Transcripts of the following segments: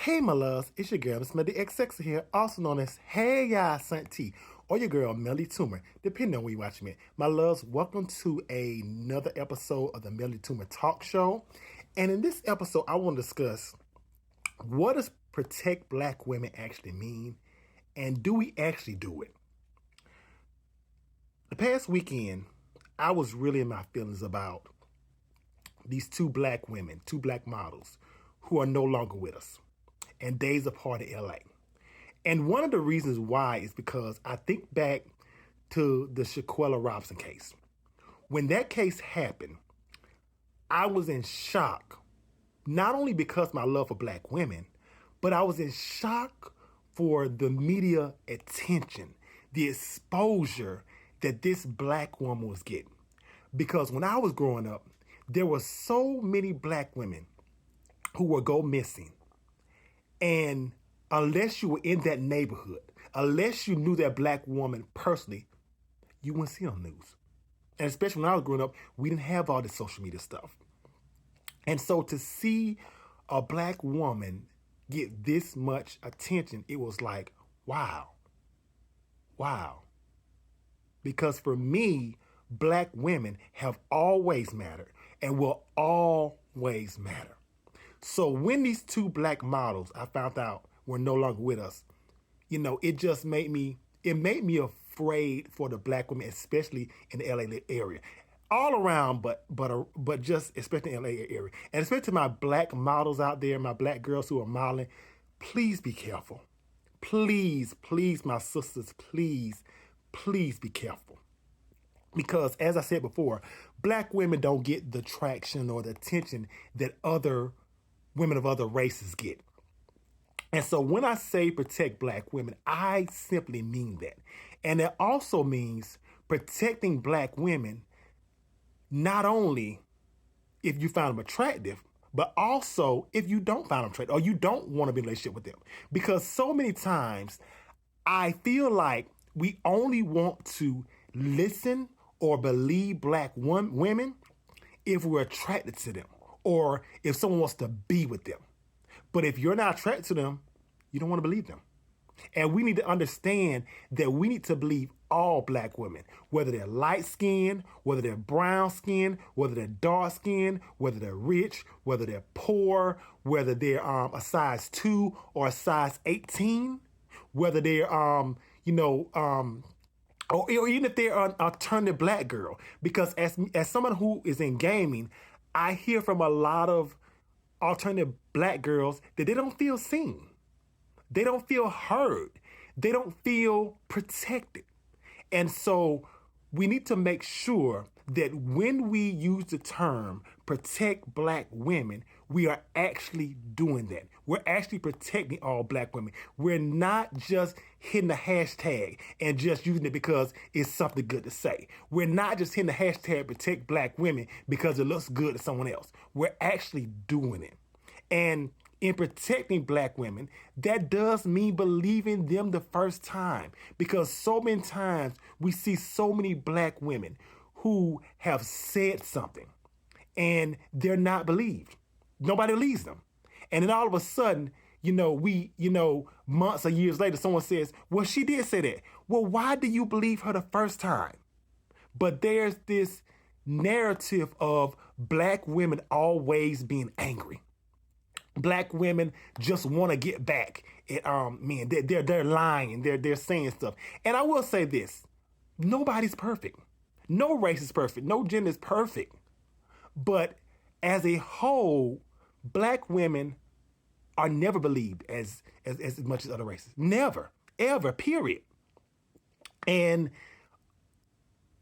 Hey, my loves, it's your girl, Miss Melody XX here, also known as Hey Ya Sant T, or your girl, Melody Toomer, depending on where you watch me. My loves, welcome to another episode of the Melody Toomer Talk Show. And in this episode, I want to discuss what does protect black women actually mean, and do we actually do it? The past weekend, I was really in my feelings about these two black women, two black models, who are no longer with us and days apart in LA. And one of the reasons why is because I think back to the Shaquella Robinson case. When that case happened, I was in shock, not only because of my love for black women, but I was in shock for the media attention, the exposure that this black woman was getting. Because when I was growing up, there were so many black women who would go missing. And unless you were in that neighborhood, unless you knew that black woman personally, you wouldn't see it on the news. And especially when I was growing up, we didn't have all this social media stuff. And so to see a black woman get this much attention, it was like, wow. Wow. Because for me, black women have always mattered and will always matter. So when these two black models I found out were no longer with us, it made me afraid for the black women, especially in the LA area. All around, but just especially in the LA area. And especially to my black models out there, my black girls who are modeling, please be careful. Please, my sisters, please be careful. Because as I said before, black women don't get the traction or the attention that other women of other races get. And so when I say protect black women, I simply mean that. And it also means protecting black women, not only if you find them attractive, but also if you don't find them attractive or you don't want to be in a relationship with them. Because so many times I feel like we only want to listen or believe black women if we're attracted to them or if someone wants to be with them. But if you're not attracted to them, you don't want to believe them. And we need to understand that we need to believe all black women, whether they're light skinned, whether they're brown skinned, whether they're dark skinned, whether they're rich, whether they're poor, whether they're a size 2 or a size 18, whether they're, or even if they're an alternative black girl. Because as someone who is in gaming, I hear from a lot of alternative black girls that they don't feel seen. They don't feel heard. They don't feel protected. And so we need to make sure that when we use the term protect black women, we are actually doing that. We're actually protecting all black women. We're not just hitting the hashtag and just using it because it's something good to say. We're not just hitting the hashtag protect black women because it looks good to someone else. We're actually doing it. And in protecting black women, that does mean believing them the first time. Because so many times we see so many black women who have said something and they're not believed. Nobody believes them. And then all of a sudden, months or years later, someone says, well, she did say that. Well, why do you believe her the first time? But there's this narrative of black women always being angry. Black women just want to get back at men. They're lying. They're saying stuff. And I will say this: nobody's perfect. No race is perfect. No gender is perfect. But as a whole, black women are never believed as much as other races. Never, ever. Period. And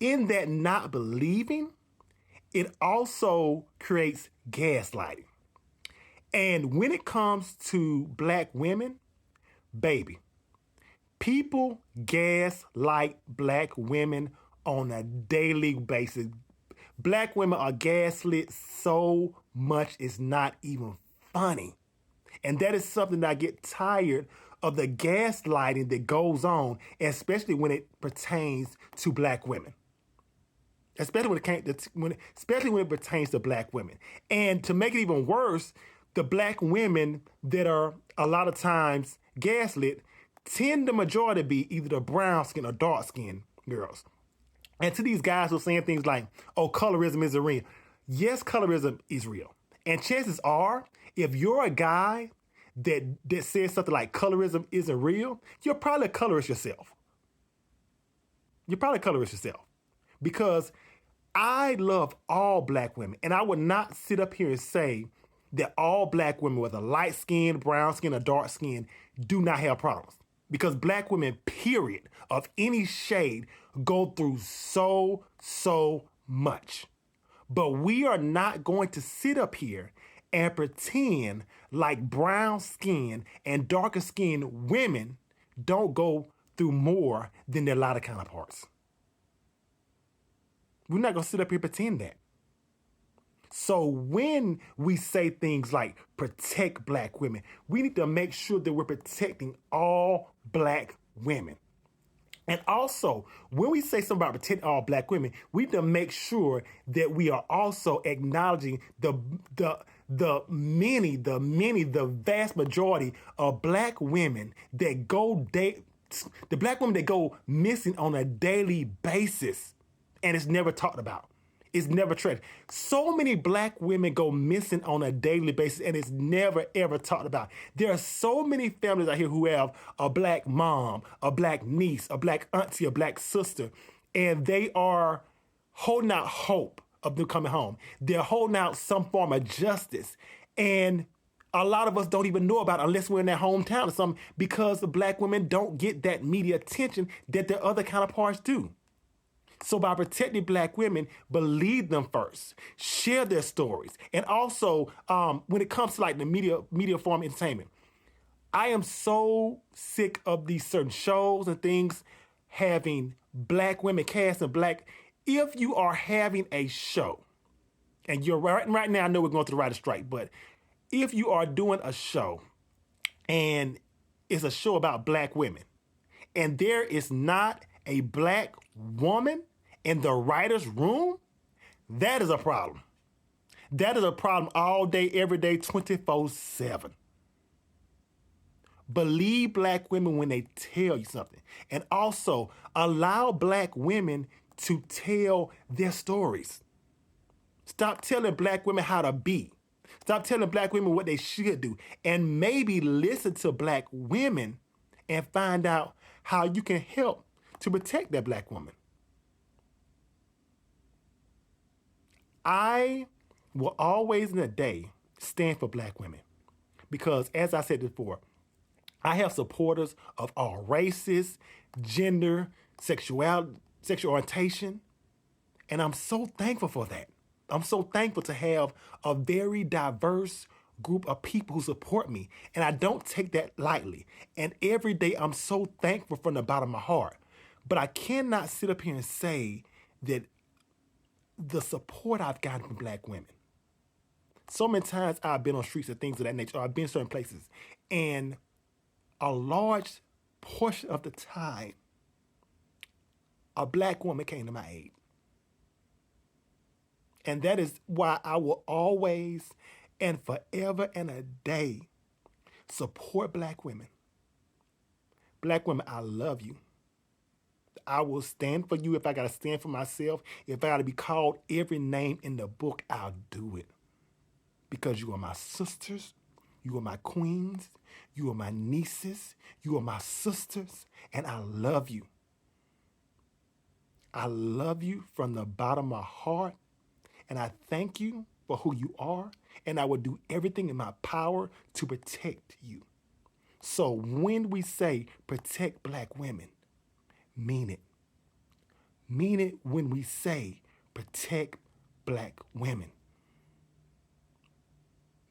in that not believing, it also creates gaslighting. And when it comes to black women, baby, people gaslight black women on a daily basis. Black women are gaslit so much it's not even funny. And that is something that I get tired of, the gaslighting that goes on, especially when it pertains to black women. Especially when it pertains to black women. And to make it even worse, the black women that are a lot of times gaslit tend the majority to be either the brown skin or dark skin girls. And to these guys who are saying things like, oh, colorism isn't real. Yes, colorism is real. And chances are, if you're a guy that says something like colorism isn't real, you're probably a colorist yourself. You're probably a colorist yourself. Because I love all black women. And I would not sit up here and say that all black women, whether light skin, brown skin, or dark skin, do not have problems. Because black women, period, of any shade, go through so much. But we are not going to sit up here and pretend like brown skin and darker skinned women don't go through more than their lighter counterparts. We're not going to sit up here and pretend that. So when we say things like protect black women, we need to make sure that we're protecting all black women. And also, when we say something about protect all black women, we need to make sure that we are also acknowledging the vast majority of black women that the black women that go missing on a daily basis, and it's never talked about. It's never treated. So many black women go missing on a daily basis, and it's never, ever talked about. There are so many families out here who have a black mom, a black niece, a black auntie, a black sister, and they are holding out hope of them coming home. They're holding out some form of justice. And a lot of us don't even know about it unless we're in their hometown or something, because the black women don't get that media attention that their other counterparts do. So by protecting black women, believe them first, share their stories. And also, when it comes to like the media form entertainment, I am so sick of these certain shows and things having black women cast and black. If you are having a show, and you're right now, I know we're going through the writer's strike, but if you are doing a show and it's a show about black women, and there is not a black woman in the writer's room, that is a problem. That is a problem all day, every day, 24/7. Believe black women when they tell you something. And also allow black women to tell their stories. Stop telling black women how to be. Stop telling black women what they should do. And maybe listen to black women and find out how you can help to protect that black woman. I will always in a day stand for black women because, as I said before, I have supporters of all races, gender, sexual orientation, and I'm so thankful for that. I'm so thankful to have a very diverse group of people who support me, and I don't take that lightly. And every day I'm so thankful from the bottom of my heart. But I cannot sit up here and say that the support I've gotten from black women. So many times I've been on streets and things of that nature, or I've been certain places, and a large portion of the time, a black woman came to my aid. And that is why I will always and forever and a day support black women. Black women, I love you. I will stand for you if I got to stand for myself. If I got to be called every name in the book, I'll do it. Because you are my sisters, you are my queens, you are my nieces, you are my sisters, and I love you. I love you from the bottom of my heart, and I thank you for who you are, and I will do everything in my power to protect you. So when we say protect black women, mean it. Mean it when we say protect black women.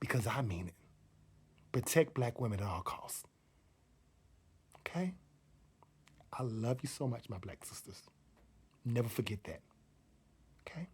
Because I mean it. Protect black women at all costs. Okay? I love you so much, my black sisters. Never forget that. Okay?